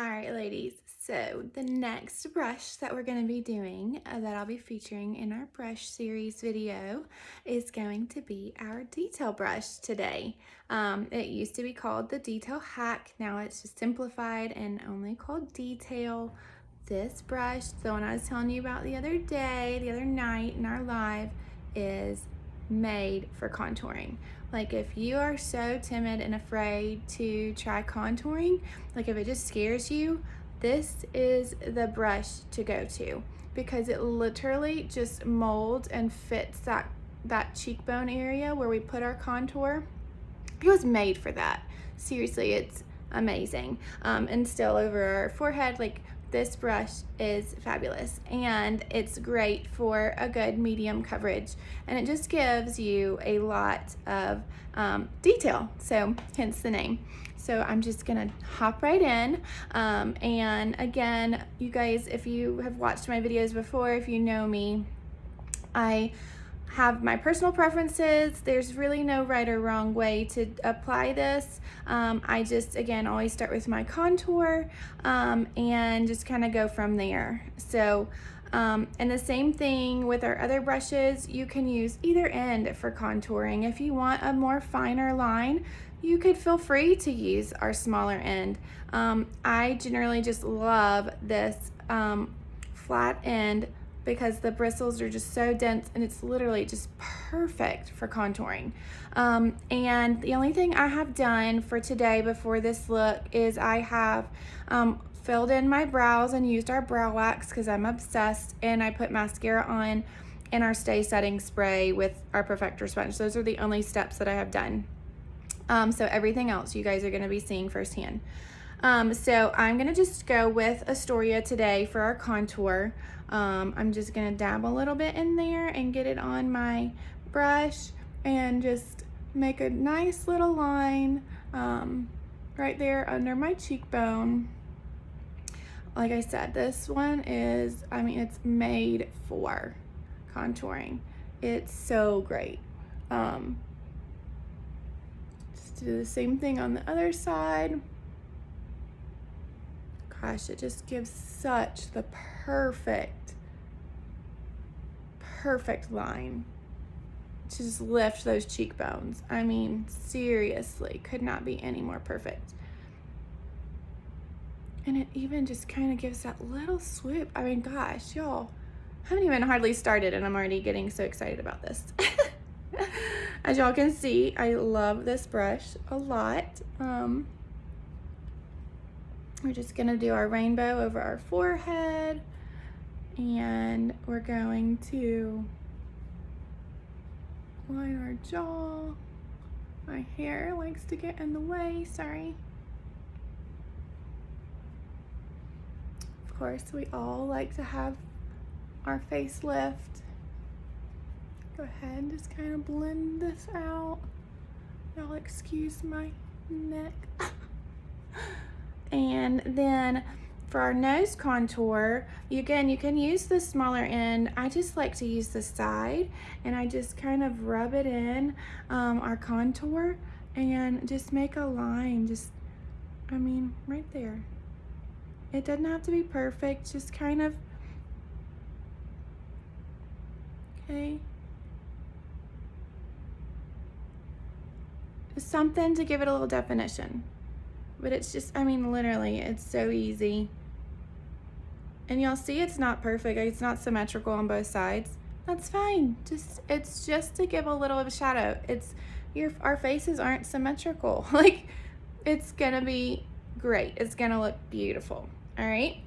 All right, ladies, so the next brush that we're going to be doing that I'll be featuring in our brush series video is going to be our detail brush today. It used to be called the Detail Hack. Now it's just simplified and only called Detail. This brush, the one I was telling you about the other night in our live, is made for contouring. Like if you are so timid and afraid to try contouring, like if it just scares you, this is the brush to go to because it literally just molds and fits that cheekbone area where we put our contour. It was made for that. Seriously, it's amazing. And still over our forehead, like this brush is fabulous and it's great for a good medium coverage, and it just gives you a lot of detail, so hence the name. So I'm just gonna hop right in, and again, you guys, if you have watched my videos before, if you know me, I have my personal preferences. There's really no right or wrong way to apply this. I just, again, always start with my contour and just kind of go from there. So, and the same thing with our other brushes, you can use either end for contouring. If you want a more finer line, you could feel free to use our smaller end. I generally just love this flat end because the bristles are just so dense and it's literally just perfect for contouring. And the only thing I have done for today before this look is I have filled in my brows and used our brow wax because I'm obsessed, and I put mascara on and our stay setting spray with our perfector sponge. Those are the only steps that I have done. So everything else you guys are going to be seeing firsthand. So I'm gonna just go with Astoria today for our contour. I'm just gonna dab a little bit in there and get it on my brush and just make a nice little line right there under my cheekbone. Like I said, this one is, it's made for contouring. It's so great. Just do the same thing on the other side. Gosh, it just gives such the perfect line to just lift those cheekbones. I mean, seriously, could not be any more perfect. And it even just kind of gives that little swoop. I mean, gosh, y'all, I haven't even hardly started and I'm already getting so excited about this. As y'all can see, I love this brush a lot. We're just gonna do our rainbow over our forehead, and we're going to line our jaw. My hair likes to get in the way, sorry. Of course, we all like to have our face lift. Go ahead and just kind of blend this out. Y'all excuse my neck. And then for our nose contour, you can use the smaller end. I just like to use the side, and I just kind of rub it in our contour and just make a line, just, right there. It doesn't have to be perfect, just kind of, okay. Just something to give it a little definition. But it's just, literally, it's so easy. And y'all see it's not perfect. It's not symmetrical on both sides. That's fine. It's just to give a little of a shadow. Our faces aren't symmetrical. Like, it's gonna be great. It's gonna look beautiful. All right.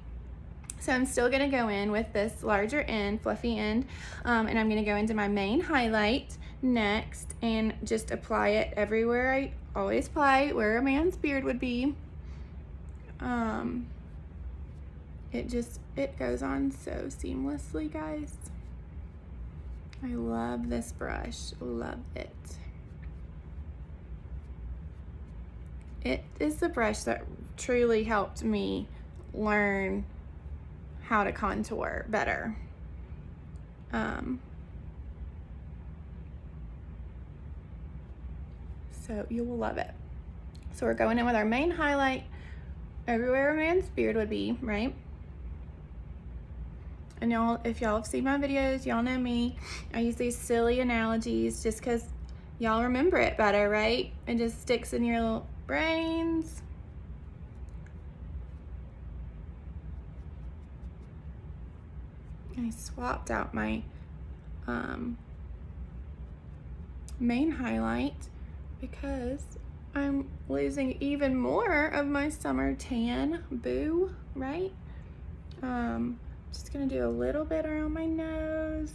So I'm still gonna go in with this larger end, fluffy end, and I'm gonna go into my main highlight next and just apply it everywhere I always apply, where a man's beard would be. It goes on so seamlessly, guys. I love this brush, love it. It is the brush that truly helped me learn how to contour better. So you will love it. So we're going in with our main highlight, everywhere a man's beard would be, right? And y'all, if y'all have seen my videos, y'all know me. I use these silly analogies just because y'all remember it better, right? It just sticks in your little brains. I swapped out my main highlight because I'm losing even more of my summer tan. Boo, right? Just gonna do a little bit around my nose.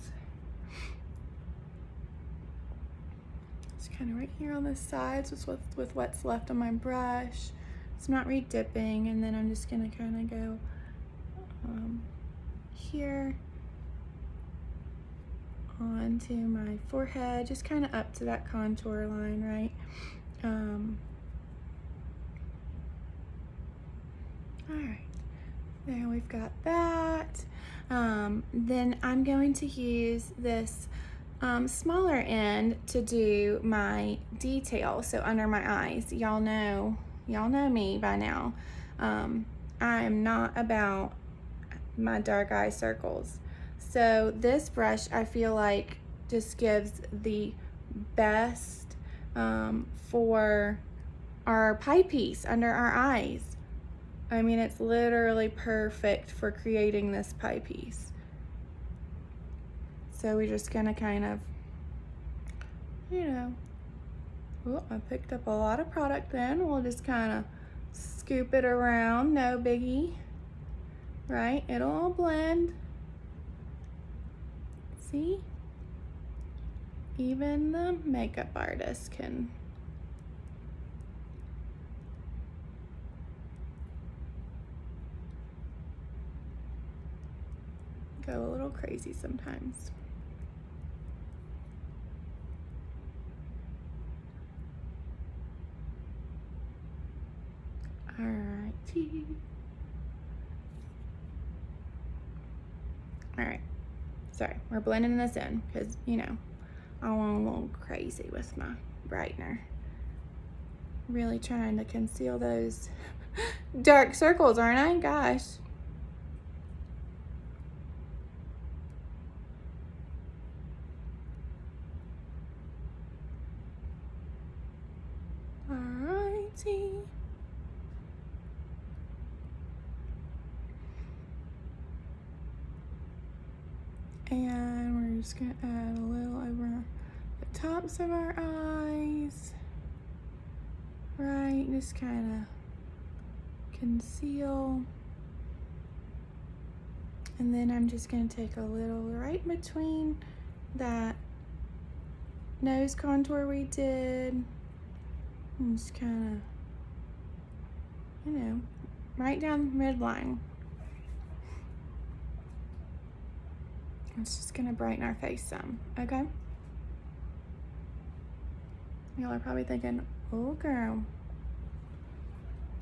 Just kind of right here on the sides with what's left on my brush. It's not re-dipping, and then I'm just gonna kind of go here onto my forehead, just kind of up to that contour line, right? All right, there we've got that. Then I'm going to use this smaller end to do my detail, so under my eyes. Y'all know me by now. I am not about my dark eye circles. So this brush, I feel like, just gives the best for our pie piece under our eyes. I mean, it's literally perfect for creating this pie piece. So we're just gonna kind of, you know, oh, I picked up a lot of product then. We'll just kind of scoop it around, no biggie, right? It'll all blend. See? Even the makeup artist can go a little crazy sometimes. Alrighty. Alright. Sorry, we're blending this in because, you know, I went a little crazy with my brightener. Really trying to conceal those dark circles, aren't I? Gosh. Alrighty. And we're just gonna add a little over the tops of our eyes. Right, just kind of conceal. And then I'm just gonna take a little right between that nose contour we did. And just kind of, you know, right down the midline. It's just gonna brighten our face some, okay? Y'all are probably thinking, oh girl,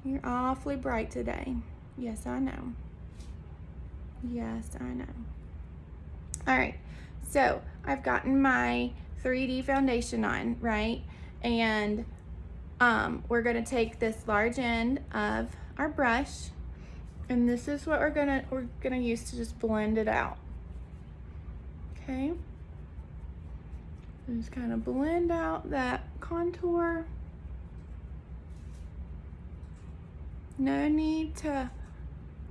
you're awfully bright today. Yes, I know. Yes, I know. All right, so I've gotten my 3D foundation on, right? And we're gonna take this large end of our brush, and this is what we're gonna use to just blend it out. Okay, just kind of blend out that contour. No need to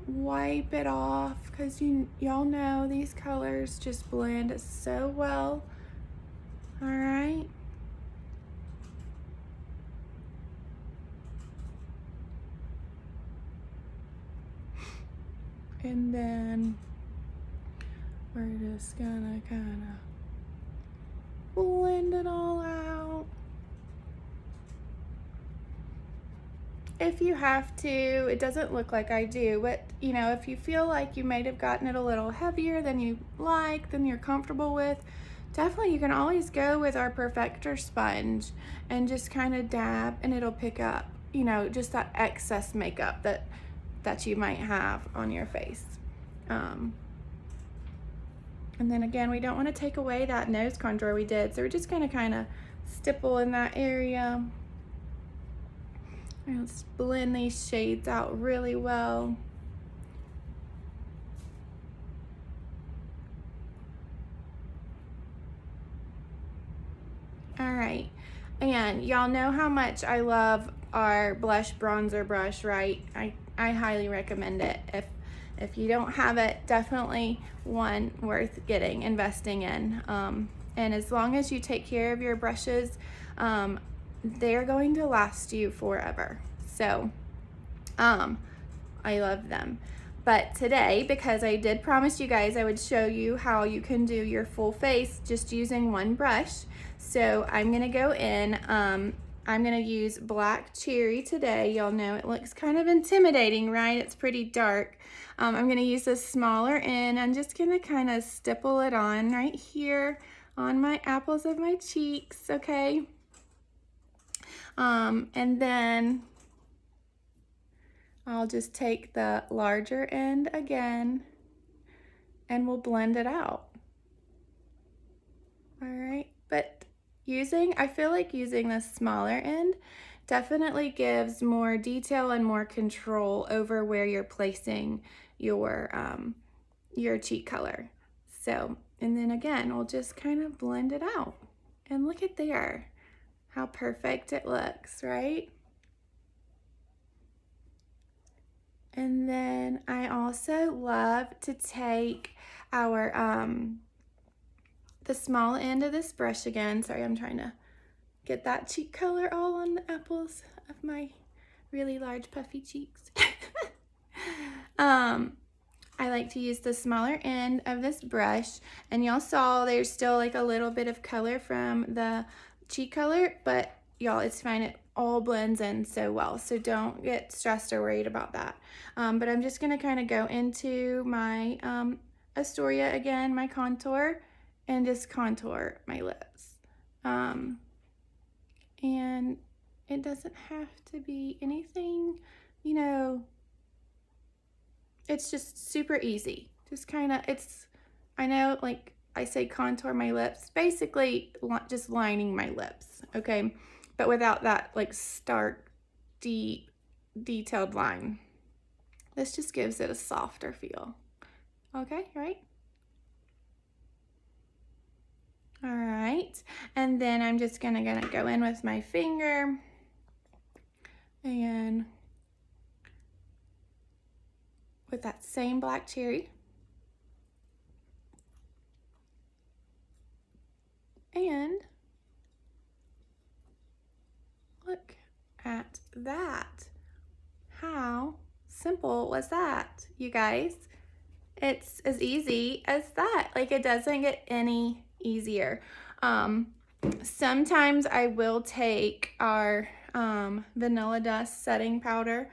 wipe it off because y'all know these colors just blend so well. All right. And then we're just gonna kind of blend it all out. If you have to, it doesn't look like I do, but you know, if you feel like you might have gotten it a little heavier than you like, than you're comfortable with, definitely you can always go with our Perfector sponge and just kind of dab, and it'll pick up, you know, just that excess makeup that you might have on your face. And then again, we don't want to take away that nose contour we did, so we're just going to kind of stipple in that area. Let's blend these shades out really well. All right, and y'all know how much I love our blush bronzer brush, right? I highly recommend it. If you don't have it, definitely one worth getting, investing in. And as long as you take care of your brushes, they're going to last you forever. So I love them. But today, because I did promise you guys I would show you how you can do your full face just using one brush. So I'm gonna go in, I'm gonna use Black Cherry today. Y'all know it looks kind of intimidating, right? It's pretty dark. I'm gonna use a smaller end. I'm just gonna kind of stipple it on right here on my apples of my cheeks, okay? And then I'll just take the larger end again and we'll blend it out. All right, but I feel like using the smaller end definitely gives more detail and more control over where you're placing your cheek color. So, and then again, we'll just kind of blend it out. And look at there, how perfect it looks, right? And then I also love to take our, the small end of this brush again. Sorry, I'm trying to get that cheek color all on the apples of my really large puffy cheeks. I like to use the smaller end of this brush, and y'all saw there's still like a little bit of color from the cheek color, but y'all, it's fine. It all blends in so well, so don't get stressed or worried about that. But I'm just gonna kind of go into my Astoria again, my contour, and just contour my lips. And it doesn't have to be anything, you know, it's just super easy. Just kind of, I know, like I say contour my lips, basically just lining my lips, okay? But without that like stark, deep, detailed line. This just gives it a softer feel. Okay, right? All right, and then I'm just gonna go in with my finger and with that same Black Cherry. And look at that. How simple was that, you guys? It's as easy as that. Like, it doesn't get any easier. Sometimes I will take our Vanilla Dust setting powder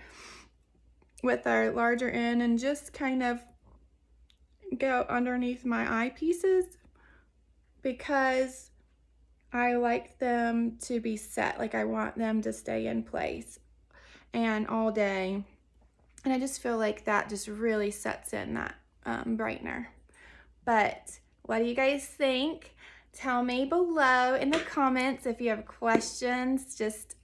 with our larger end and just kind of go underneath my eyepieces because I like them to be set. Like, I want them to stay in place and all day. And I just feel like that just really sets in that brightener. But what do you guys think? Tell me below in the comments if you have questions. Just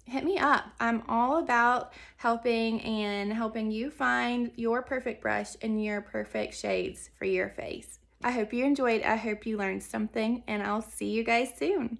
hit me up. I'm all about helping you find your perfect brush and your perfect shades for your face. I hope you enjoyed. I hope you learned something, and I'll see you guys soon.